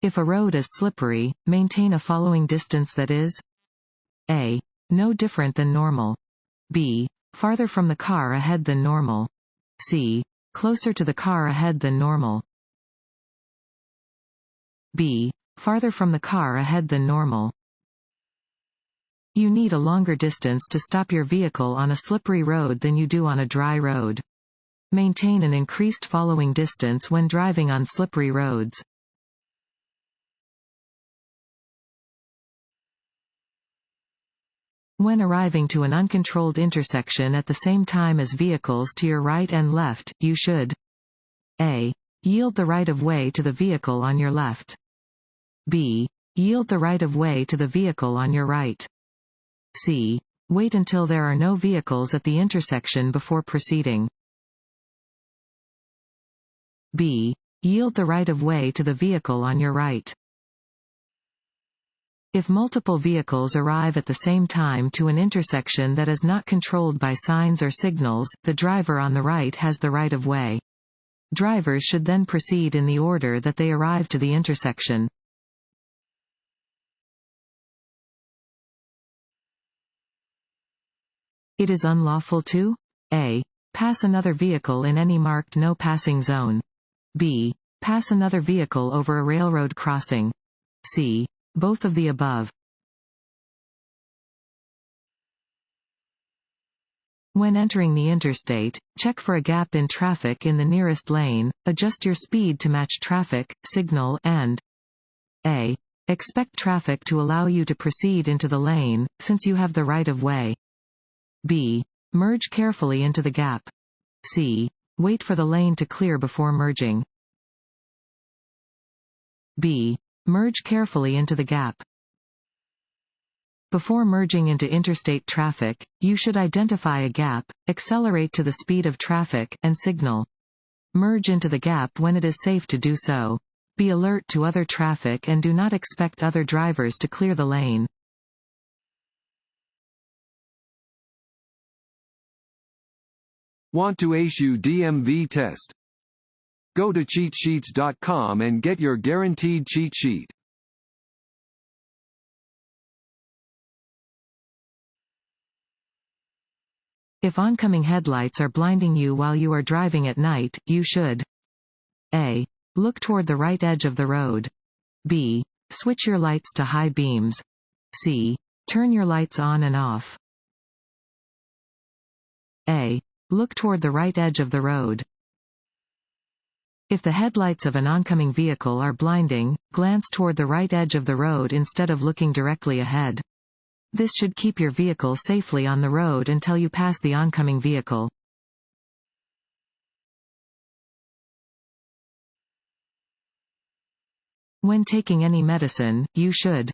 If a road is slippery, maintain a following distance that is a. No different than normal. b. Farther from the car ahead than normal. c. Closer to the car ahead than normal. b. Farther from the car ahead than normal. You need a longer distance to stop your vehicle on a slippery road than you do on a dry road. Maintain an increased following distance when driving on slippery roads. When arriving to an uncontrolled intersection at the same time as vehicles to your right and left, you should a. Yield the right-of-way to the vehicle on your left. b. Yield the right-of-way to the vehicle on your right. c. Wait until there are no vehicles at the intersection before proceeding. b. Yield the right-of-way to the vehicle on your right. If multiple vehicles arrive at the same time to an intersection that is not controlled by signs or signals, the driver on the right has the right-of-way. Drivers should then proceed in the order that they arrive to the intersection. It is unlawful to a. Pass another vehicle in any marked no passing zone. b. Pass another vehicle over a railroad crossing. c. Both of the above. When entering the interstate, check for a gap in traffic in the nearest lane, adjust your speed to match traffic, signal, and a. Expect traffic to allow you to proceed into the lane, since you have the right-of-way. b. Merge carefully into the gap. c. Wait for the lane to clear before merging. b. Merge carefully into the gap. Before merging into interstate traffic, you should identify a gap, accelerate to the speed of traffic, and signal. Merge into the gap when it is safe to do so. Be alert to other traffic and do not expect other drivers to clear the lane. Want to ace your DMV test? Go to cheatsheets.com and get your guaranteed cheat sheet. If oncoming headlights are blinding you while you are driving at night, you should a. Look toward the right edge of the road. b. Switch your lights to high beams. c. Turn your lights on and off. a. Look toward the right edge of the road. If the headlights of an oncoming vehicle are blinding, glance toward the right edge of the road instead of looking directly ahead. This should keep your vehicle safely on the road until you pass the oncoming vehicle. When taking any medicine, you should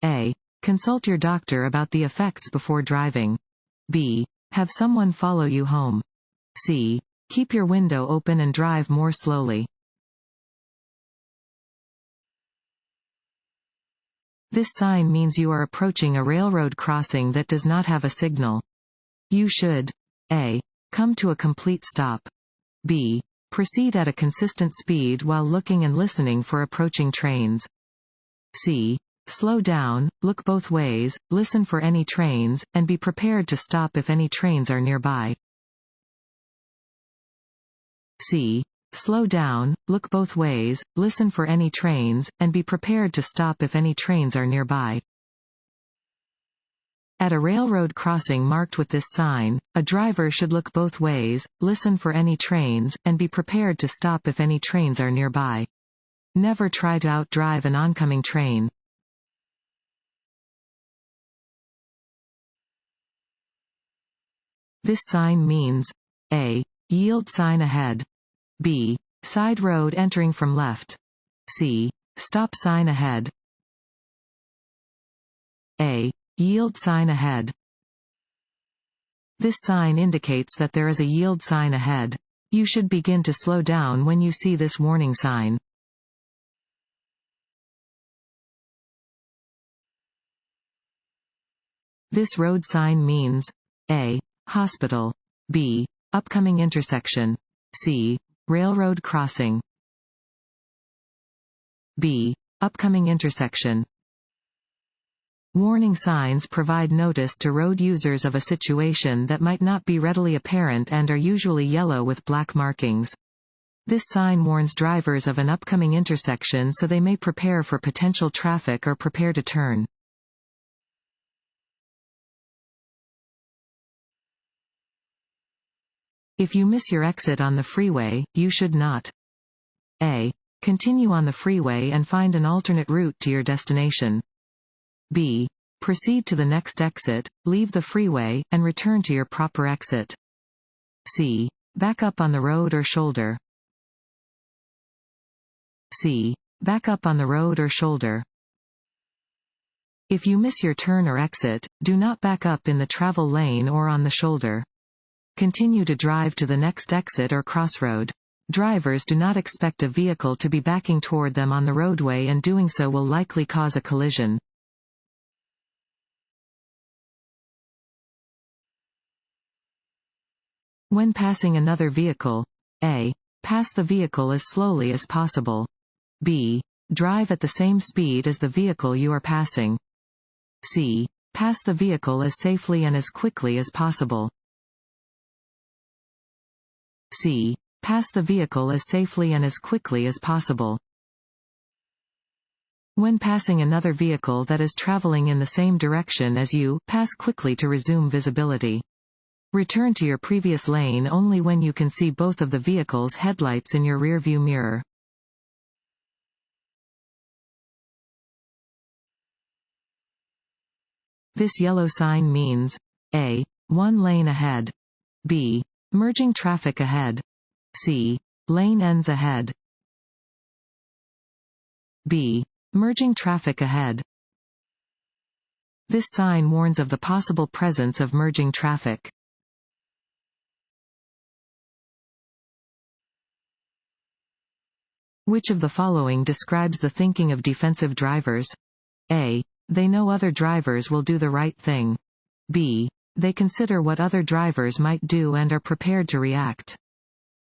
a. Consult your doctor about the effects before driving. b. Have someone follow you home. c. Keep your window open and drive more slowly. This sign means you are approaching a railroad crossing that does not have a signal. You should a. Come to a complete stop. b. Proceed at a consistent speed while looking and listening for approaching trains. c. Slow down, look both ways, listen for any trains, and be prepared to stop if any trains are nearby. c. Slow down, look both ways, listen for any trains, and be prepared to stop if any trains are nearby. At a railroad crossing marked with this sign, a driver should look both ways, listen for any trains, and be prepared to stop if any trains are nearby. Never try to outdrive an oncoming train. This sign means a. Yield sign ahead. b. Side road entering from left. c. Stop sign ahead. a. Yield sign ahead. This sign indicates that there is a yield sign ahead. You should begin to slow down when you see this warning sign. This road sign means a. Hospital. b. Upcoming intersection. c. Railroad crossing. b. Upcoming intersection. Warning signs provide notice to road users of a situation that might not be readily apparent and are usually yellow with black markings. This sign warns drivers of an upcoming intersection so they may prepare for potential traffic or prepare to turn. If you miss your exit on the freeway, you should not A. Continue on the freeway and find an alternate route to your destination. B. Proceed to the next exit, leave the freeway, and return to your proper exit. C. Back up on the road or shoulder. C. Back up on the road or shoulder. If you miss your turn or exit, do not back up in the travel lane or on the shoulder. Continue to drive to the next exit or crossroad. Drivers do not expect a vehicle to be backing toward them on the roadway, and doing so will likely cause a collision. When passing another vehicle, A. Pass the vehicle as slowly as possible. B. Drive at the same speed as the vehicle you are passing. C. Pass the vehicle as safely and as quickly as possible. C. Pass the vehicle as safely and as quickly as possible. When passing another vehicle that is traveling in the same direction as you, pass quickly to resume visibility. Return to your previous lane only when you can see both of the vehicle's headlights in your rearview mirror. This yellow sign means A. One lane ahead. B. Merging traffic ahead. C. Lane ends ahead. B. Merging traffic ahead. This sign warns of the possible presence of merging traffic. Which of the following describes the thinking of defensive drivers? A. They know other drivers will do the right thing. B. They consider what other drivers might do and are prepared to react.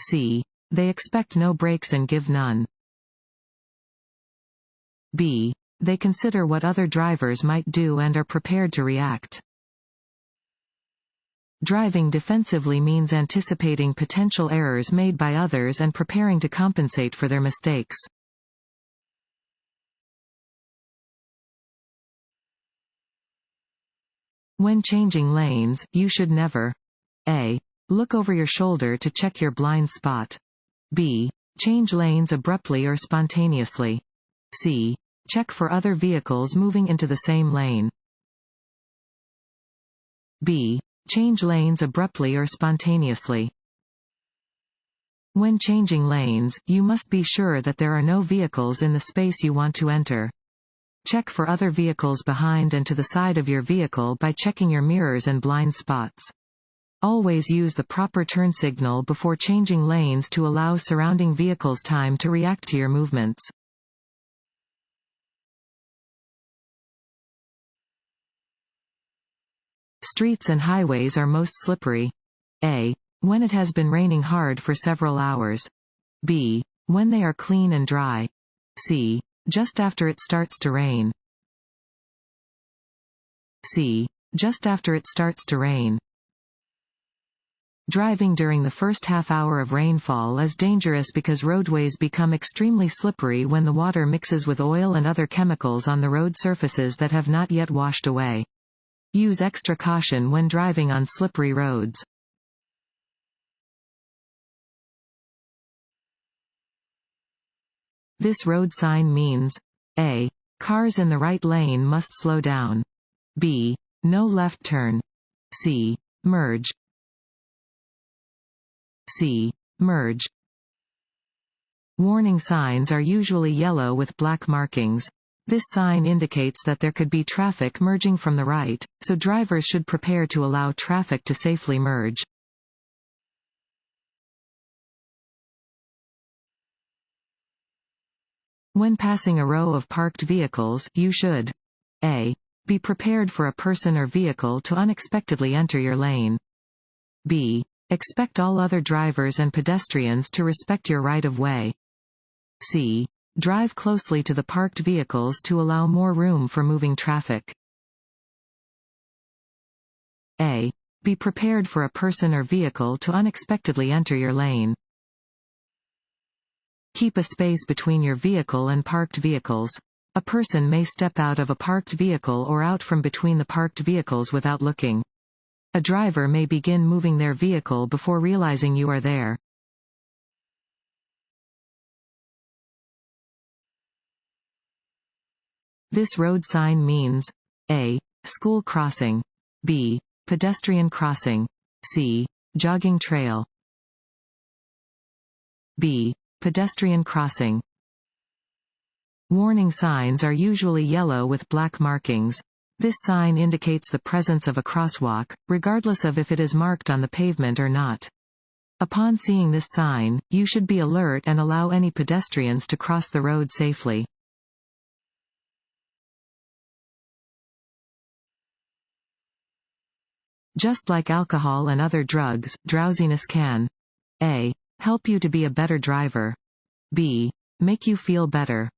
C. They expect no breaks and give none. B. They consider what other drivers might do and are prepared to react. Driving defensively means anticipating potential errors made by others and preparing to compensate for their mistakes. When changing lanes, you should never A. Look over your shoulder to check your blind spot. B. Change lanes abruptly or spontaneously. C. Check for other vehicles moving into the same lane. B. Change lanes abruptly or spontaneously. When changing lanes, you must be sure that there are no vehicles in the space you want to enter. Check for other vehicles behind and to the side of your vehicle by checking your mirrors and blind spots. Always use the proper turn signal before changing lanes to allow surrounding vehicles time to react to your movements. Streets and highways are most slippery. A. When it has been raining hard for several hours. B. When they are clean and dry. C. Just after it starts to rain. C. Just after it starts to rain. Driving during the first half hour of rainfall is dangerous because roadways become extremely slippery when the water mixes with oil and other chemicals on the road surfaces that have not yet washed away. Use extra caution when driving on slippery roads. This road sign means A. Cars in the right lane must slow down. B. No left turn. C. Merge. C. Merge. Warning signs are usually yellow with black markings. This sign indicates that there could be traffic merging from the right, so drivers should prepare to allow traffic to safely merge. When passing a row of parked vehicles, you should A. Be prepared for a person or vehicle to unexpectedly enter your lane. B. Expect all other drivers and pedestrians to respect your right-of-way. C. Drive closely to the parked vehicles to allow more room for moving traffic. A. Be prepared for a person or vehicle to unexpectedly enter your lane. Keep a space between your vehicle and parked vehicles. A person may step out of a parked vehicle or out from between the parked vehicles without looking. A driver may begin moving their vehicle before realizing you are there. This road sign means A. School crossing, B. Pedestrian crossing, C. Jogging trail. B. Pedestrian crossing. Warning signs are usually yellow with black markings. This sign indicates the presence of a crosswalk, regardless of if it is marked on the pavement or not. Upon seeing this sign, you should be alert and allow any pedestrians to cross the road safely. Just like alcohol and other drugs, drowsiness can A. Help you to be a better driver, B. Make you feel better,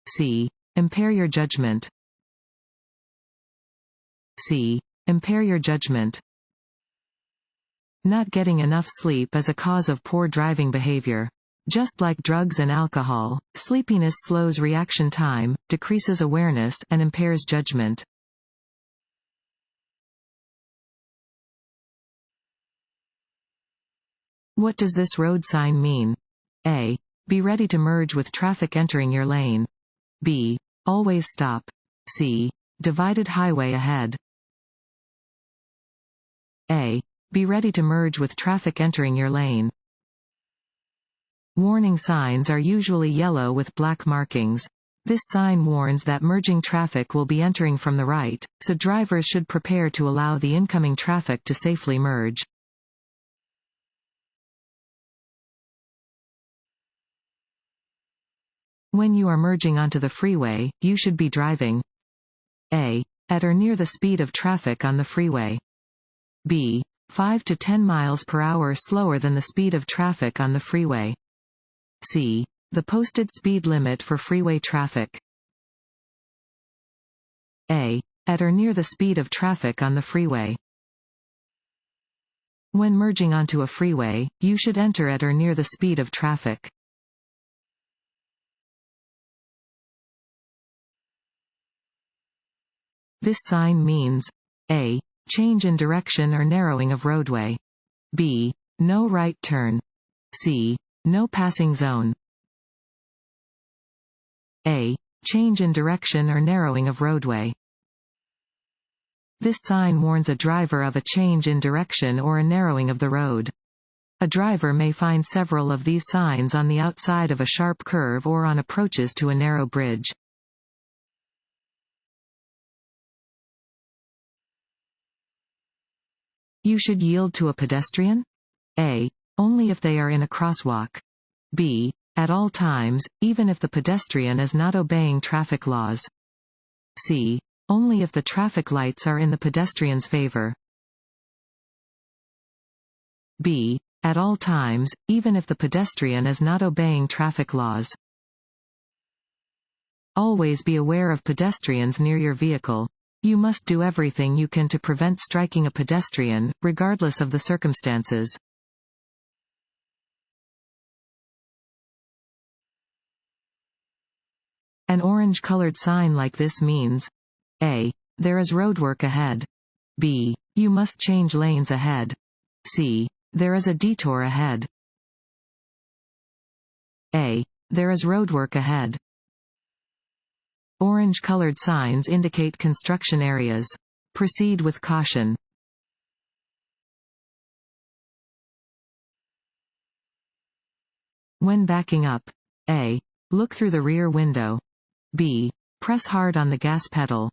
C. Impair your judgment, C. Impair your judgment. Not getting enough sleep is a cause of poor driving behavior. Just like drugs and alcohol, sleepiness slows reaction time, decreases awareness, and impairs judgment. What does this road sign mean? A. Be ready to merge with traffic entering your lane. B. Always stop. C. Divided highway ahead. A. Be ready to merge with traffic entering your lane. Warning signs are usually yellow with black markings. This sign warns that merging traffic will be entering from the right, so drivers should prepare to allow the incoming traffic to safely merge. When you are merging onto the freeway, you should be driving A. At or near the speed of traffic on the freeway. B. 5 to 10 miles per hour slower than the speed of traffic on the freeway. C. The posted speed limit for freeway traffic. A. At or near the speed of traffic on the freeway. When merging onto a freeway, you should enter at or near the speed of traffic. This sign means A. Change in direction or narrowing of roadway. B. No right turn. C. No passing zone. A. Change in direction or narrowing of roadway. This sign warns a driver of a change in direction or a narrowing of the road. A driver may find several of these signs on the outside of a sharp curve or on approaches to a narrow bridge. You should yield to a pedestrian? A. Only if they are in a crosswalk. B. At all times, even if the pedestrian is not obeying traffic laws. C. Only if the traffic lights are in the pedestrian's favor. B. At all times, even if the pedestrian is not obeying traffic laws. Always be aware of pedestrians near your vehicle. You must do everything you can to prevent striking a pedestrian, regardless of the circumstances. An orange-colored sign like this means A. There is roadwork ahead. B. You must change lanes ahead. C. There is a detour ahead. A. There is roadwork ahead. Orange-colored signs indicate construction areas. Proceed with caution. When backing up, A. Look through the rear window. B. Press hard on the gas pedal.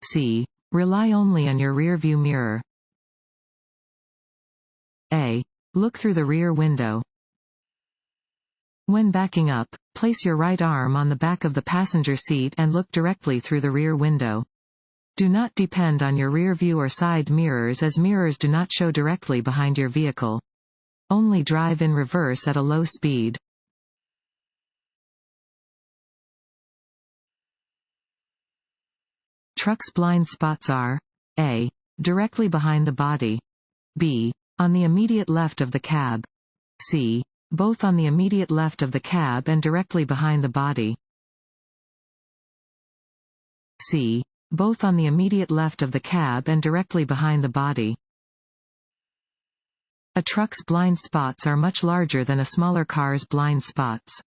C. Rely only on your rear-view mirror. A. Look through the rear window. When backing up, place your right arm on the back of the passenger seat and look directly through the rear window. Do not depend on your rear view or side mirrors, as mirrors do not show directly behind your vehicle. Only drive in reverse at a low speed. Truck's blind spots are A. Directly behind the body. B. On the immediate left of the cab. C. Both on the immediate left of the cab and directly behind the body. C. Both on the immediate left of the cab and directly behind the body. A truck's blind spots are much larger than a smaller car's blind spots.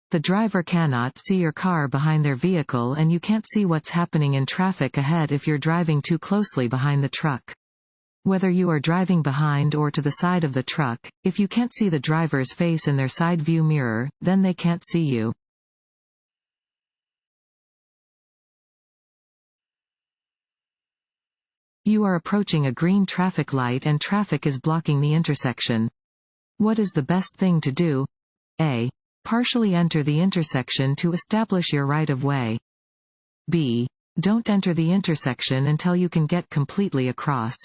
The driver cannot see your car behind their vehicle, and you can't see what's happening in traffic ahead if you're driving too closely behind the truck. Whether you are driving behind or to the side of the truck, if you can't see the driver's face in their side view mirror, then they can't see you. You are approaching a green traffic light and traffic is blocking the intersection. What is the best thing to do? A. Partially enter the intersection to establish your right-of-way. B. Don't enter the intersection until you can get completely across.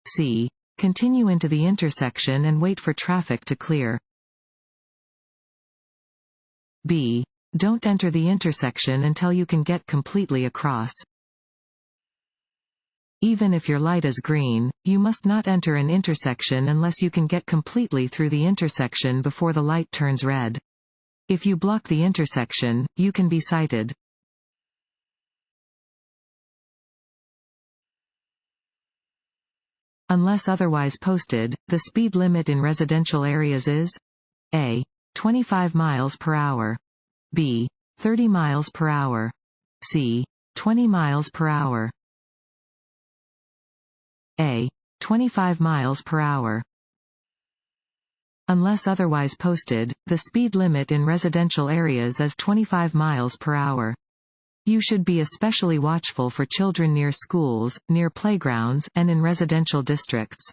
C. Continue into the intersection and wait for traffic to clear. B. Don't enter the intersection until you can get completely across. Even if your light is green, you must not enter an intersection unless you can get completely through the intersection before the light turns red. If you block the intersection, you can be cited. Unless otherwise posted, the speed limit in residential areas is A. 25 miles per hour. B. 30 miles per hour. C. 20 miles per hour. A. 25 miles per hour. Unless otherwise posted, the speed limit in residential areas is 25 miles per hour. You should be especially watchful for children near schools, near playgrounds, and in residential districts.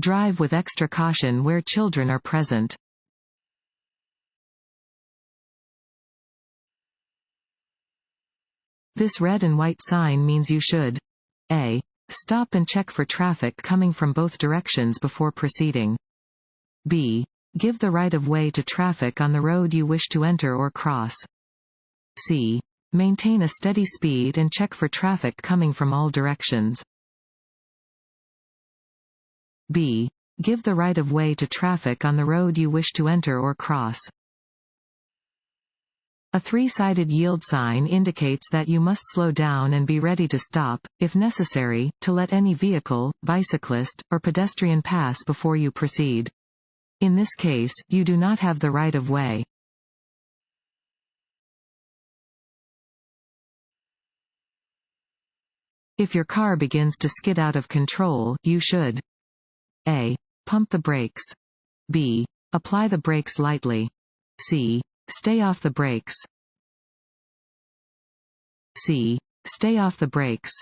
Drive with extra caution where children are present. This red and white sign means you should A. Stop and check for traffic coming from both directions before proceeding. B. Give the right-of-way to traffic on the road you wish to enter or cross. C. Maintain a steady speed and check for traffic coming from all directions. B. Give the right-of-way to traffic on the road you wish to enter or cross. A three-sided yield sign indicates that you must slow down and be ready to stop, if necessary, to let any vehicle, bicyclist, or pedestrian pass before you proceed. In this case, you do not have the right-of-way. If your car begins to skid out of control, you should A. Pump the brakes. B. Apply the brakes lightly. C. Stay off the brakes. C. Stay off the brakes.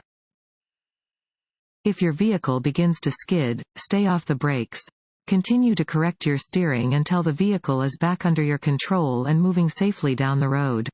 If your vehicle begins to skid, stay off the brakes. Continue to correct your steering until the vehicle is back under your control and moving safely down the road.